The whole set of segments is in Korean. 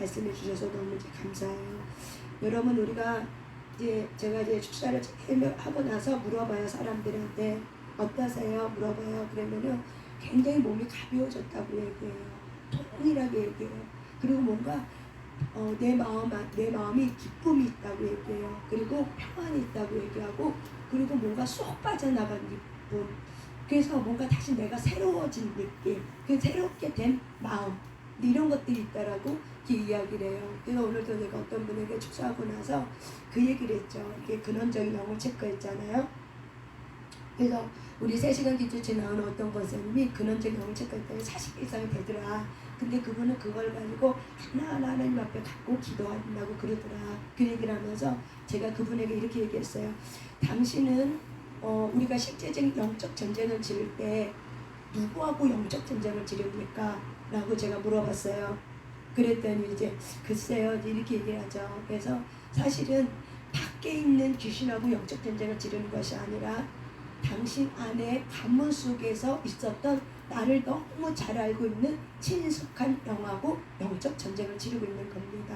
말씀해 주셔서 너무 이제 감사해요. 여러분, 우리가 이제 제가 이제 축사를 하고 나서 물어봐요. 사람들한테 어떠세요? 물어봐요. 그러면은 굉장히 몸이 가벼워졌다고 얘기해요. 동일하게 얘기해요. 그리고 뭔가 내 마음이 기쁨이 있다고 얘기해요. 그리고 평안이 있다고 얘기하고, 그리고 뭔가 쏙 빠져나간 기쁨. 그래서 뭔가 다시 내가 새로워진 느낌, 그 새롭게 된 마음, 이런 것들이 있다라고 이야기를 해요. 그래서 오늘도 내가 어떤 분에게 축사하고 나서 그 얘기를 했죠. 이게 근원적인 영을 체크했잖아요. 그래서 우리 3시간 기도체 나오는 어떤 권사님이 근원적인 영을 체크했더니 40개 이상이 되더라. 근데 그분은 그걸 가지고 하나하나 하나님 앞에 갖고 기도한다고 그러더라. 그 얘기를 하면서 제가 그분에게 이렇게 얘기했어요. 당신은 우리가 실제적인 영적 전쟁을 치를 때 누구하고 영적 전쟁을 치릅니까? 라고 제가 물어봤어요. 그랬더니 이제 글쎄요 이렇게 얘기하죠. 그래서 사실은 밖에 있는 귀신하고 영적 전쟁을 치르는 것이 아니라 당신 안에 가문 속에서 있었던 나를 너무 잘 알고 있는 친숙한 영하고 영적 전쟁을 치르고 있는 겁니다.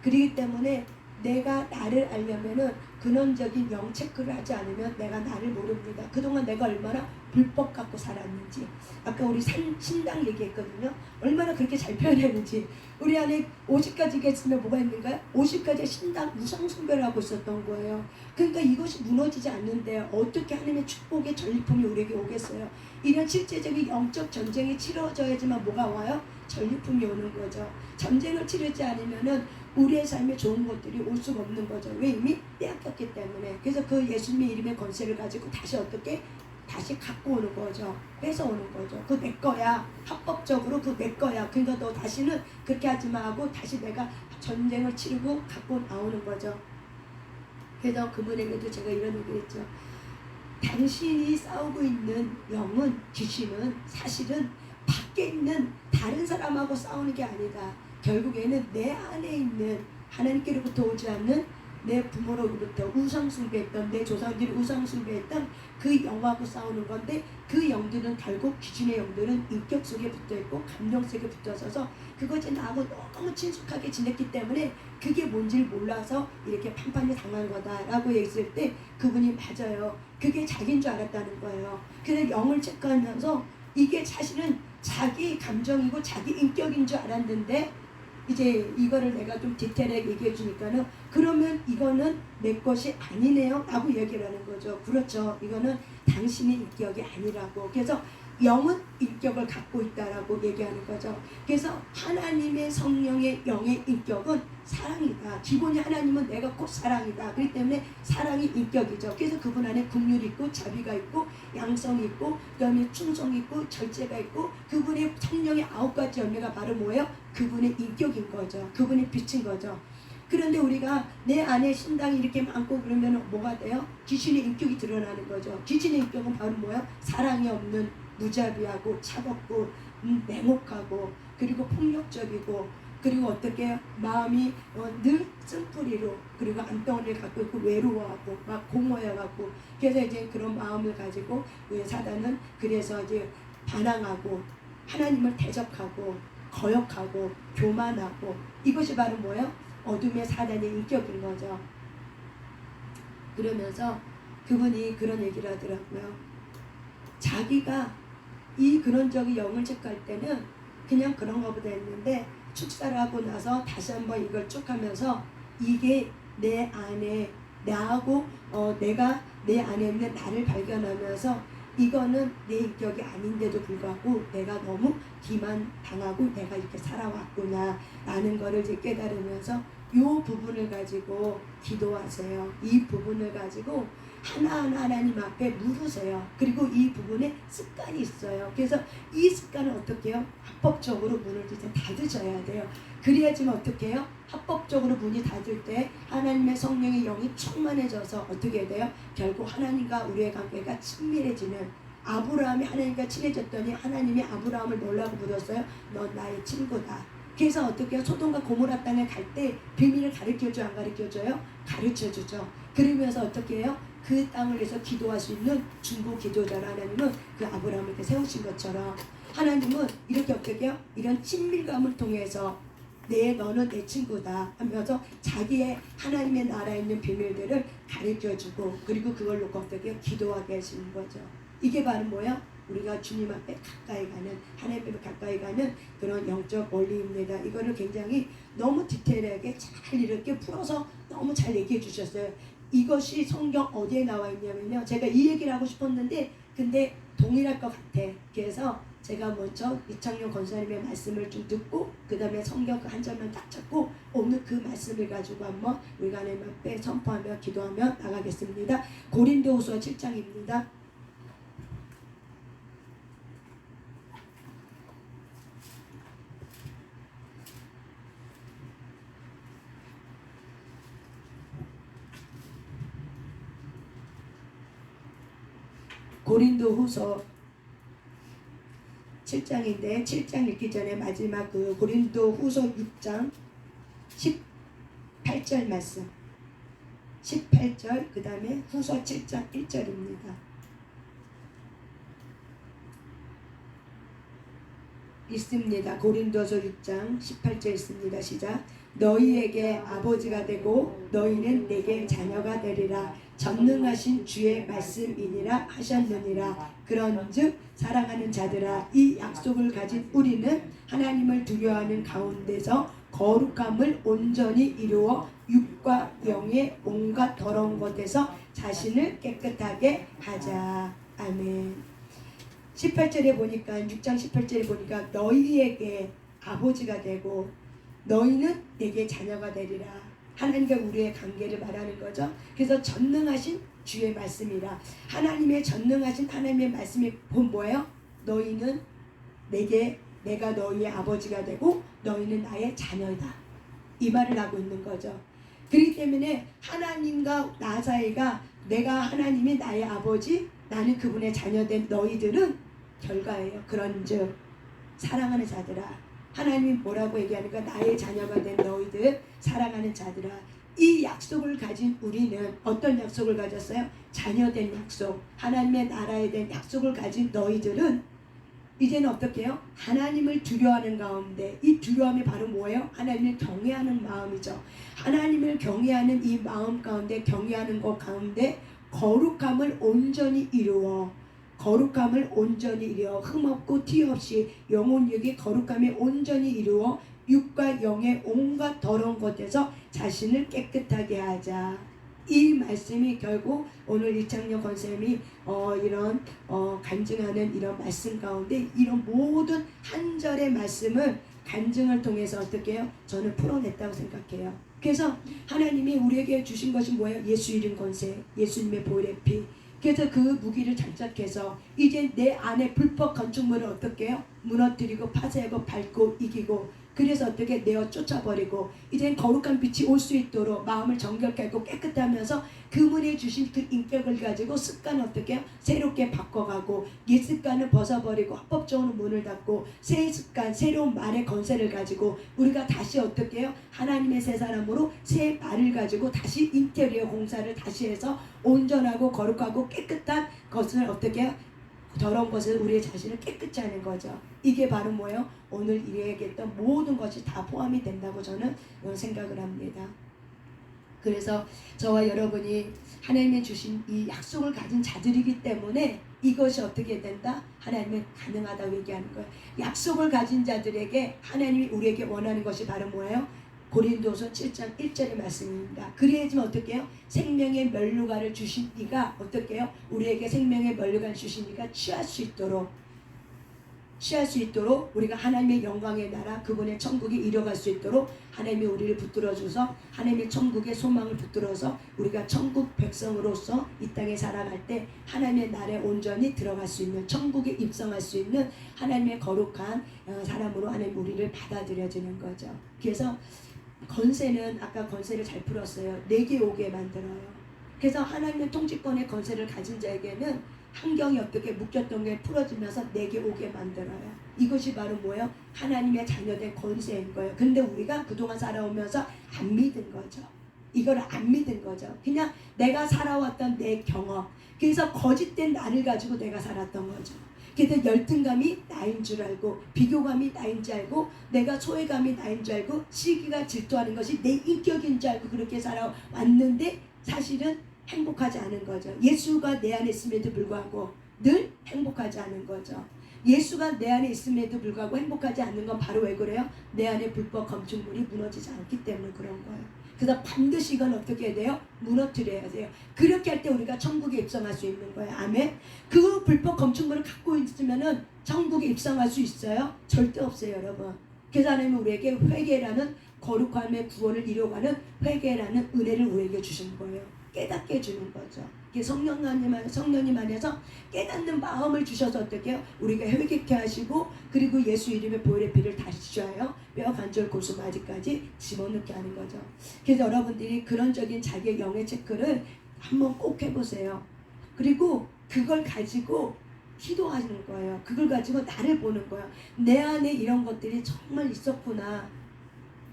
그렇기 때문에 내가 나를 알려면은 근원적인 영 체크를 하지 않으면 내가 나를 모릅니다. 그동안 내가 얼마나 불법 갖고 살았는지, 아까 우리 신당 얘기했거든요. 얼마나 그렇게 잘 표현했는지. 우리 안에 50가지가 있으면 뭐가 있는가요? 50가지의 신당 우상 숭배를 하고 있었던 거예요. 그러니까 이것이 무너지지 않는데 어떻게 하나님의 축복의 전리품이 우리에게 오겠어요? 이런 실제적인 영적 전쟁이 치러져야지만 뭐가 와요? 전리품이 오는 거죠. 전쟁을 치르지 않으면은 우리의 삶에 좋은 것들이 올 수가 없는 거죠. 왜? 이미 빼앗겼기 때문에. 그래서 그 예수님의 이름의 권세를 가지고 다시 어떻게? 다시 갖고 오는 거죠. 뺏어오는 거죠. 그거 내 거야. 합법적으로 그거 내 거야. 그러니까 너 다시는 그렇게 하지 마 하고 다시 내가 전쟁을 치르고 갖고 나오는 거죠. 그래서 그분에게도 제가 이런 얘기를 했죠. 당신이 싸우고 있는 영은, 귀신은 사실은 밖에 있는 다른 사람하고 싸우는 게 아니다. 결국에는 내 안에 있는 하나님께로부터 오지 않는 내 부모로부터 우상숭배했던, 내 조상들이 우상숭배했던 그 영하고 싸우는 건데, 그 영들은 결국 귀신의 영들은 인격 속에 붙어있고 감정 속에 붙어서서 그것이 나하고 너무 친숙하게 지냈기 때문에 그게 뭔지를 몰라서 이렇게 판판이 당한 거다라고 얘기했을 때 그분이 맞아요. 그게 자기인 줄 알았다는 거예요. 그래서 영을 체크하면서 이게 사실은 자기 감정이고 자기 인격인 줄 알았는데, 이제 이거를 내가 좀 디테일하게 얘기해 주니까는 그러면 이거는 내 것이 아니네요 라고 얘기를 하는 거죠. 그렇죠. 이거는 당신의 인격이 아니라고. 그래서 영은 인격을 갖고 있다라고 얘기하는 거죠. 그래서 하나님의 성령의 영의 인격은 사랑이다. 기본이 하나님은 내가 곧 사랑이다. 그렇기 때문에 사랑이 인격이죠. 그래서 그분 안에 긍휼이 있고 자비가 있고 양성이 있고 그다음에 충성이 있고 절제가 있고, 그분의 성령의 9가지 열매가 바로 뭐예요? 그분의 인격인 거죠. 그분의 빛인 거죠. 그런데 우리가 내 안에 신당이 이렇게 많고 그러면 뭐가 돼요? 귀신의 인격이 드러나는 거죠. 귀신의 인격은 바로 뭐예요? 사랑이 없는, 무자비하고 차갑고 냉혹하고, 그리고 폭력적이고, 그리고 어떻게 마음이 늘 쓴뿌리로, 그리고 안덩어리를 갖고 있고 외로워하고 막 공허해갖고, 그래서 이제 그런 마음을 가지고 사단은 그래서 이제 반항하고 하나님을 대적하고 거역하고 교만하고, 이것이 바로 뭐예요? 어둠의 사단의 인격인 거죠. 그러면서 그분이 그런 얘기를 하더라고요. 자기가 이 근원적인 영을 체크할 때는 그냥 그런 거보다 했는데, 축사를 하고 나서 다시 한번 이걸 쭉 하면서 이게 내 안에 나하고 내가 내 안에 있는 나를 발견하면서 이거는 내 인격이 아닌데도 불구하고 내가 너무 기만당하고 내가 이렇게 살아왔구나 라는 거를 이제 깨달으면서 이 부분을 가지고 기도하세요. 이 부분을 가지고 하나하나 하나님 앞에 물으세요. 그리고 이 부분에 습관이 있어요. 그래서 이 습관을 어떻게 해요? 합법적으로 문을 이제 닫으셔야 돼요. 그래야지만 어떻게 해요? 합법적으로 문이 닫을 때 하나님의 성령의 영이 충만해져서 어떻게 돼요? 결국 하나님과 우리의 관계가 친밀해지는, 아브라함이 하나님과 친해졌더니 하나님이 아브라함을 뭐라고 부르셨어요? 넌 나의 친구다. 그래서 어떻게 해요? 소돔과 고모라 땅에 갈 때 비밀을 가르쳐줘요? 안 가르쳐줘요? 가르쳐주죠. 그러면서 어떻게 해요? 그 땅을 위해서 기도할 수 있는 중보 기도자를 하나님은 그 아브라함을 세우신 것처럼 하나님은 이렇게 어떻게 해요? 이런 친밀감을 통해서 너는 내 친구다 하면서 자기의 하나님의 나라에 있는 비밀들을 가르쳐주고, 그리고 그걸 놓고 어떻게 기도하게 하시는 거죠. 이게 바로 뭐야? 우리가 주님 앞에 가까이 가는, 하나님 앞에 가까이 가는 그런 영적 원리입니다. 이거를 굉장히 너무 디테일하게 잘 이렇게 풀어서 너무 잘 얘기해 주셨어요. 이것이 성경 어디에 나와 있냐면요, 제가 이 얘기를 하고 싶었는데 근데 동일할 것 같아. 그래서 제가 먼저 이창용 권사님의 말씀을 좀 듣고 그 다음에 성경 그 한 절만 딱 잡고 오늘 그 말씀을 가지고 한번 우리가 하나님 앞에 선포하며 기도하며 나가겠습니다. 고린도후서 7장입니다. 고린도후서 7장인데 7장 읽기 전에 마지막 그 고린도후서 6장 18절 말씀, 18절 그 다음에 후서 7장 1절입니다. 있습니다. 고린도서 6장 18절 있습니다. 시작. 너희에게 아버지가 되고 너희는 내게 자녀가 되리라. 전능하신 주의 말씀이니라 하셨느니라. 그런즉 사랑하는 자들아, 이 약속을 가진 우리는 하나님을 두려워하는 가운데서 거룩함을 온전히 이루어 육과 영의 온갖 더러운 것에서 자신을 깨끗하게 하자. 아멘. 18절에 보니까, 6장 18절에 보니까 너희에게 아버지가 되고 너희는 내게 자녀가 되리라. 하나님과 우리의 관계를 말하는 거죠. 그래서 전능하신 주의 말씀이라. 하나님의 전능하신 하나님의 말씀이 뭐예요? 너희는 내가 너희의 아버지가 되고 너희는 나의 자녀이다. 이 말을 하고 있는 거죠. 그렇기 때문에 하나님과 나 사이가, 내가 하나님이 나의 아버지, 나는 그분의 자녀된 너희들은 결과예요. 그런즉 사랑하는 자들아, 하나님이 뭐라고 얘기하니까 나의 자녀가 된 너희들, 사랑하는 자들아, 이 약속을 가진 우리는 어떤 약속을 가졌어요? 자녀된 약속, 하나님의 나라에 대한 약속을 가진 너희들은 이제는 어떻게 해요? 하나님을 두려워하는 가운데, 이 두려움이 바로 뭐예요? 하나님을 경외하는 마음이죠. 하나님을 경외하는 이 마음 가운데, 경외하는 것 가운데 거룩함을 온전히 이루어, 거룩함을 온전히 이루어, 흠없고 티 없이 영혼육이 거룩함이 온전히 이루어 육과 영의 온갖 더러운 것에서 자신을 깨끗하게 하자. 이 말씀이 결국 오늘 이창용 권쌤이 이런 간증하는 이런 말씀 가운데 이런 모든 한 절의 말씀을 간증을 통해서 어떻게 해요? 저는 풀어냈다고 생각해요. 그래서 하나님이 우리에게 주신 것이 뭐예요? 예수 이름 권세, 예수님의 보혈의 피. 그래서 그 무기를 장착해서 이제 내 안에 불법 건축물을 어떻게 해요? 무너뜨리고 파쇄하고 밟고 이기고, 그래서 어떻게 내어 쫓아버리고 이제 거룩한 빛이 올 수 있도록 마음을 정결케 하고 깨끗게 하면서 그분이 주신 그 인격을 가지고 습관을 어떻게 해요? 새롭게 바꿔가고, 옛 습관을 벗어버리고 합법적으로 문을 닫고 새 습관, 새로운 말의 건세를 가지고 우리가 다시 어떻게 해요? 하나님의 새 사람으로 새 말을 가지고 다시 인테리어 공사를 다시 해서 온전하고 거룩하고 깨끗한 것을 어떻게 해요? 더러운 것을 우리의 자신을 깨끗이 하는 거죠. 이게 바로 뭐예요? 오늘 얘기했던 모든 것이 다 포함이 된다고 저는 생각을 합니다. 그래서 저와 여러분이 하나님이 주신 이 약속을 가진 자들이기 때문에 이것이 어떻게 된다? 하나님은 가능하다고 얘기하는 거예요. 약속을 가진 자들에게 하나님이 우리에게 원하는 것이 바로 뭐예요? 고린도서 7장 1절의 말씀입니다. 그래야지만 어떻게 해요? 생명의 면류관을 주신 이가 어떻게 해요? 우리에게 생명의 면류관을 주신 이가 취할 수 있도록 우리가 하나님의 영광의 나라, 그분의 천국이 이뤄갈 수 있도록 하나님이 우리를 붙들어줘서 하나님의 천국의 소망을 붙들어서 우리가 천국 백성으로서 이 땅에 살아갈 때 하나님의 나라에 온전히 들어갈 수 있는, 천국에 입성할 수 있는 하나님의 거룩한 사람으로 하나님 우리를 받아들여지는 거죠. 그래서 건세는 아까 건세를 잘 풀었어요. 내게 오게 만들어요. 그래서 하나님의 통치권의 건세를 가진 자에게는 환경이 어떻게 묶였던 게 풀어지면서 내게 오게 만들어요. 이것이 바로 뭐예요? 하나님의 자녀된 권세인 거예요. 근데 우리가 그동안 살아오면서 안 믿은 거죠. 이걸 안 믿은 거죠. 그냥 내가 살아왔던 내 경험, 그래서 거짓된 나를 가지고 내가 살았던 거죠. 그래서 열등감이 나인 줄 알고, 비교감이 나인 줄 알고, 내가 소외감이 나인 줄 알고, 시기가 질투하는 것이 내 인격인 줄 알고 그렇게 살아왔는데 사실은 행복하지 않은 거죠. 예수가 내 안에 있음에도 불구하고 늘 행복하지 않은 거죠. 예수가 내 안에 있음에도 불구하고 행복하지 않는 건 바로 왜 그래요? 내 안에 불법 건축물이 무너지지 않기 때문에 그런 거예요. 그래서 반드시 이건 어떻게 해야 돼요? 무너뜨려야 돼요. 그렇게 할 때 우리가 천국에 입성할 수 있는 거예요. 아멘. 그 불법 건축물을 갖고 있으면은 천국에 입성할 수 있어요? 절대 없어요, 여러분. 그래서 하나님은 우리에게 회개라는 거룩함의 구원을 이루어가는 회개라는 은혜를 우리에게 주신 거예요. 깨닫게 해주는 거죠. 성령님 안에서 깨닫는 마음을 주셔서 어떻게 해요? 우리가 회개케 하시고, 그리고 예수 이름의 보혈의 피를 다시 주하여 뼈 관절 골수마디까지 집어넣게 하는 거죠. 그래서 여러분들이 그런적인 자기의 영의 체크를 한번 꼭 해보세요. 그리고 그걸 가지고 기도하는 거예요. 그걸 가지고 나를 보는 거예요. 내 안에 이런 것들이 정말 있었구나.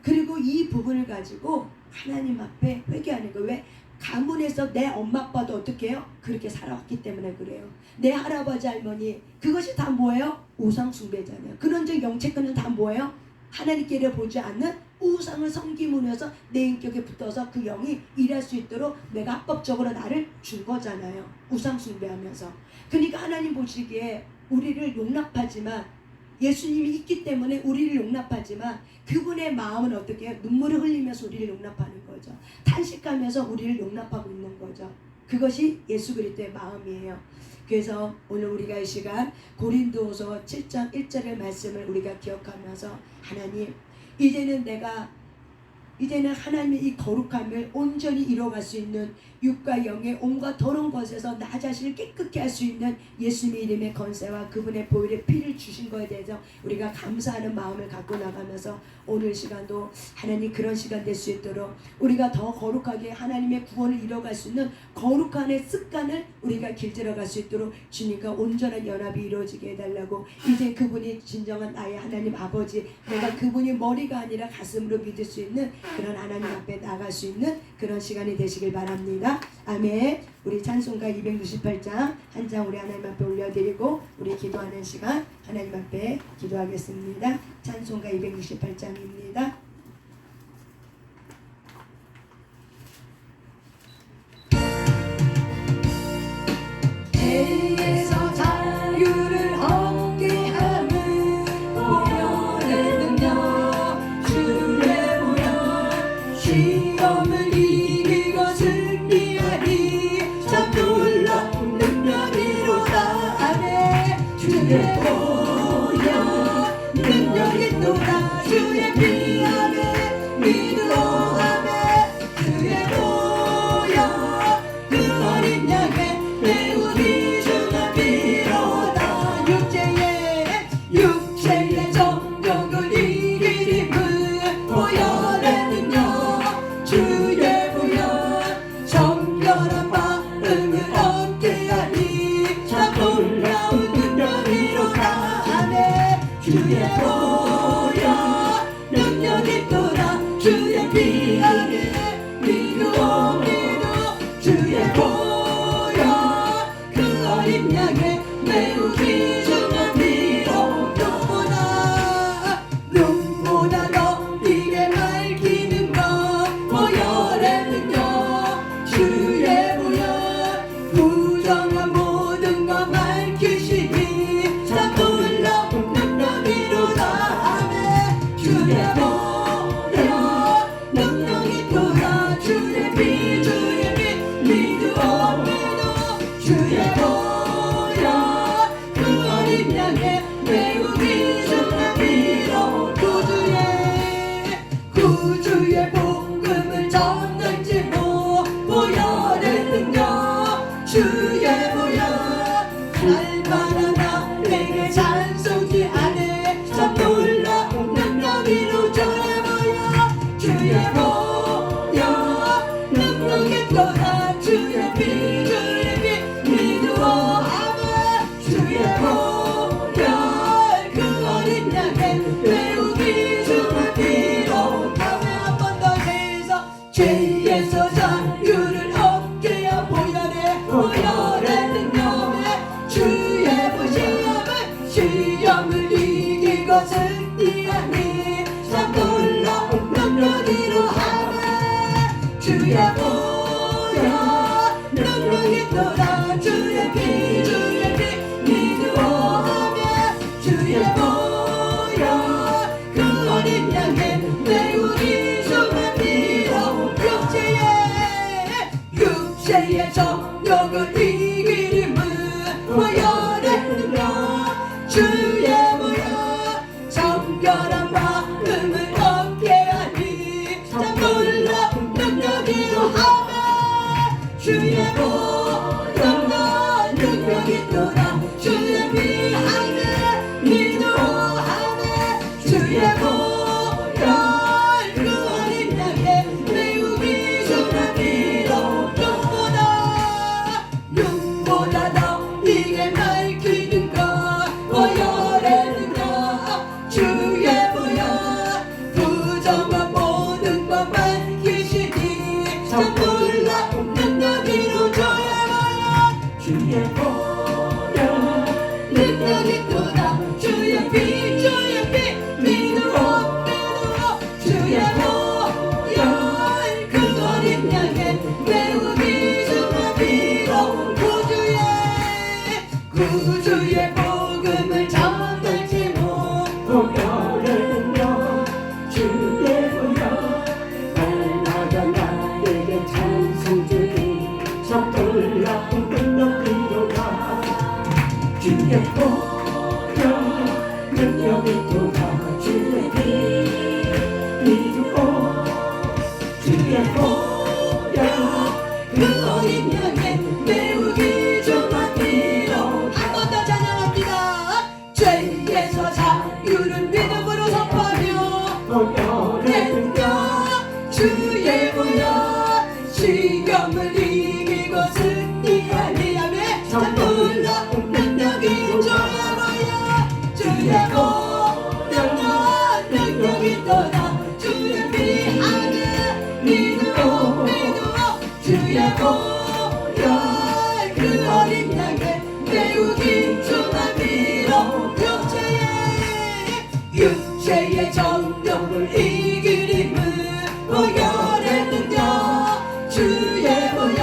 그리고 이 부분을 가지고 하나님 앞에 회개하는 거예요. 왜? 가문에서 내 엄마 아빠도 어떻게 해요? 그렇게 살아왔기 때문에 그래요. 내 할아버지 할머니, 그것이 다 뭐예요? 우상 숭배잖아요. 그런적 영체권은 다 뭐예요? 하나님께를 보지 않는 우상을 섬김으로서 내 인격에 붙어서 그 영이 일할 수 있도록 내가 합법적으로 나를 준 거잖아요. 우상 숭배하면서. 그러니까 하나님 보시기에 우리를 용납하지만, 예수님이 있기 때문에 우리를 용납하지만, 그분의 마음은 어떻게 해요? 눈물을 흘리면서 우리를 용납하는 거죠. 탄식하면서 우리를 용납하고 있는 거죠. 그것이 예수 그리스도의 마음이에요. 그래서 오늘 우리가 이 시간 고린도후서 7장 1절의 말씀을 우리가 기억하면서, 하나님, 이제는 하나님의 이 거룩함을 온전히 이뤄갈 수 있는 육과 영의 온갖 더러운 것에서 나 자신을 깨끗게 할 수 있는 예수님의 이름의 권세와 그분의 보혈의 피를 주신 것에 대해서 우리가 감사하는 마음을 갖고 나가면서 오늘 시간도 하나님 그런 시간 될 수 있도록 우리가 더 거룩하게 하나님의 구원을 이뤄갈 수 있는 거룩함의 습관을 우리가 길들여갈 수 있도록 주님과 온전한 연합이 이루어지게 해달라고, 이제 그분이 진정한 나의 하나님 아버지, 내가 그분이 머리가 아니라 가슴으로 믿을 수 있는 그런 하나님 앞에 나갈 수 있는 그런 시간이 되시길 바랍니다. 아멘. 우리 찬송가 268장 한 장 우리 하나님 앞에 올려드리고 우리 기도하는 시간 하나님 앞에 기도하겠습니다. 찬송가 268장입니다. 죄에서 자유를 얻게 하는 보혈의 능력, 주의 보혈, 시험을 이기고 승리하리, 참 놀라운 능력이로다. 아멘. 주의 보혈 능력이 또다. 주의 피 안에 믿으오아멘. 주의 보혈 그 어린 양의 매우 귀중한 피로다. 육체의 정욕을 이기림은 보혈의 능력, 주의 보혈 정결한 마음을 얻게 하니, 참 놀라운 능력이로다. 아멘. 주의 보혈 능력이 또다. 주의 피 안에 믿으오 주의 보혈 그 어린 양의 매우 귀중한 피로 눈보다 널리게 밝히는 것, 보혈의 능력, 주의 보혈 부정한 모든 것 밝히시니, 참 놀라운 능력이로다. 아멘. 주의 보혈 능력이 또다. 주의 피 믿으오 주의 보혈 그 어린 양의 매우 귀중한 피로 구주의 복음을 전할지모, 보혈의 능력, 주의 보혈 날마다 내게 찬송지 안에, 참 놀라운 능력이로 주의 보혈 능력이 또다. 주의 피 믿으오 아멘. 주의 보혈 그 어린 양의 매우 귀중한 피로, 다음에 한 번 더 해서 죄에서 자유를 얻게 한 보혈의 능력에 주의 보혈 주의 보혈 능력이 있도다 주의 피 기도하며 주의 보혈 그 어린 양의 매우리 정말 믿어 육체의 정욕을 이기림은 보혈의 능력 주의 보혈 정결한 마음을 얻게 하니 참 놀라운 능력이로 하며 주의 보혈 능력이 있도다 주의 피 기도하며 주의 보혈 그 어린 양의 매우 귀중한 피로 눈보다 더 이게 밝히는 것 보혈의 능력 주의 보혈 부정한 모든 것 밝히시니 참 놀라운 능력이로 주의 보혈 능력이 있도다 주의 피 믿어 주의 보혈 그 어린 양의 매우 귀중한 피로 구주의 복음을 전할지 보혈의 능력 주의 보혈 날마다 나에게 찬송 주니 참 놀라운 능력이로다 주의 보혈 능력이 도다 주의 피 믿고 주의 보혈 그 어린 양의 매우 귀중한 피로 한 번 더 찬양합니다. 죄에서 자유를 믿음으로 선포하며 보혈의 능력 주의 보혈 시험을 이기고 승리하리라며 참 놀라운 능력이 주의 보혈 능력이 떠나 주의 피 안에 믿어 주의 보혈 그 어린 양의 매우 귀중한 피로 육체의 정욕을 이기림은 보혈의 능력 주의 보혈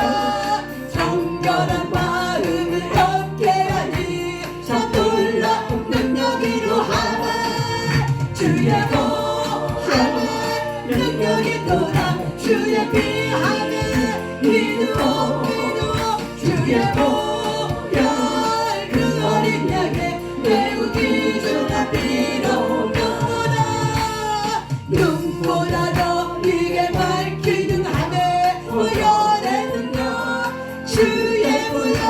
정결한 마음을 얻게 하니 참 놀라운 능력이로 하네 주의 보혈 능력이 또다 주의 피 안에 믿어 주의 보혈 그 어린 양의 매우 귀중한 피로 눈보다 더 이게 밝히는 하네 보혈의 능력 주의 보혈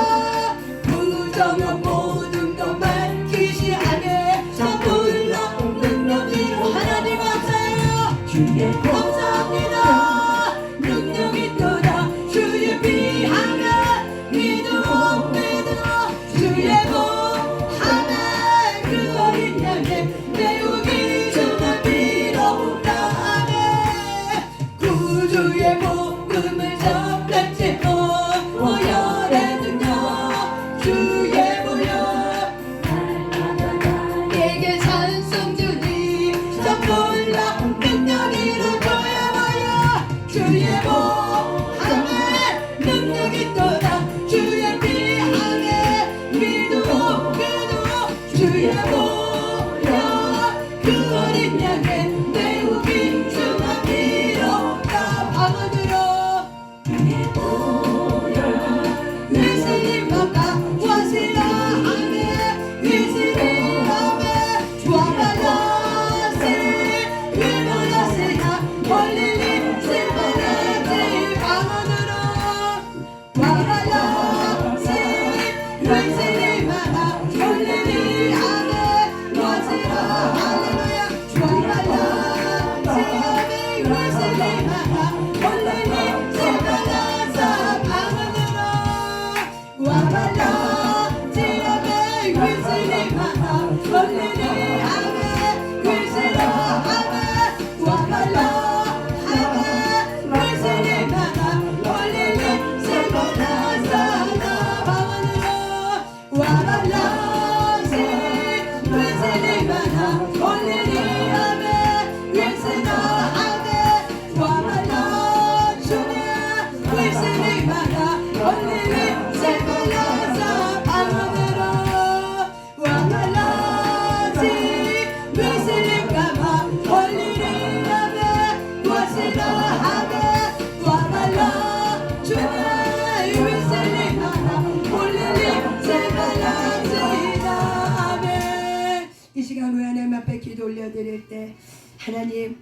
부정한 모든 것 밝히시 하네 참 놀라운 능력이로 하나님 감사해요 주의 감사합니다 능력이 또다 주의 피 하네 믿어 주의 보혈 그 어린 양의 매우 귀중한 피로 나네 구주의 복음을 전했지 보혈의 능력 주의 보혈 날마다 나에게 찬송 주니 참 놀라운 능력이로 주의 보혈 능력이 또다 주의 피 안에 믿어 주의 보혈 그 어린 양의 매우 귀중한 피로 나 방언으로 주의 보혈 예수님과 와시라 하네 예수님의 주와바라시 위로야시나 멀리리 실버레지 방언으로 와바라시 예수님과 멀리리 하네 와시라 할렐루야 주와바라시 예수님과 멀리리 실버레지 방언으로 와바라시 예수님과 멀리리 하네 예수라 하네 와발라 하네 예수님과 멀리리 실버라사나 방언으로 와발라시 예수님과 멀리리 하네 예수라 하네 와발라 주님 기도 올려드릴 때 하나님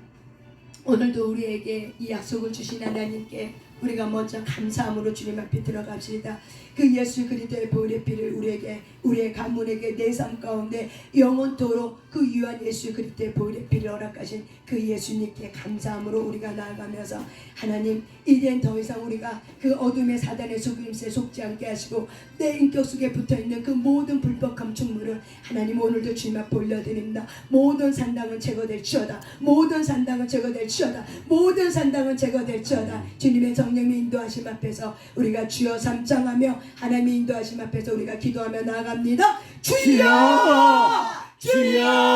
오늘도 우리에게 이 약속을 주신 하나님께 우리가 먼저 감사함으로 주님 앞에 들어갑시다. 그 예수 그리스도의 보혈의 피를 우리에게 우리의 가문에게 내 삶 가운데 영원토록 그 유한 예수 그리스도의 보혈의 피를 허락하신 그 예수님께 감사함으로 우리가 나아가면서 하나님 이젠 더 이상 우리가 그 어둠의 사단의 속임수에 속지 않게 하시고 내 인격 속에 붙어있는 그 모든 불법함 충물을 하나님 오늘도 주님 앞에 올려드립니다. 모든 산당은 제거될지어다. 모든 산당은 제거될지어다. 모든 산당은 제거될지어다. 주님의 성령의 인도하심 앞에서 우리가 주여 삼창하며 하나님의 인도하심 앞에서 우리가 기도하며 나아갑니다. 주여! 주여!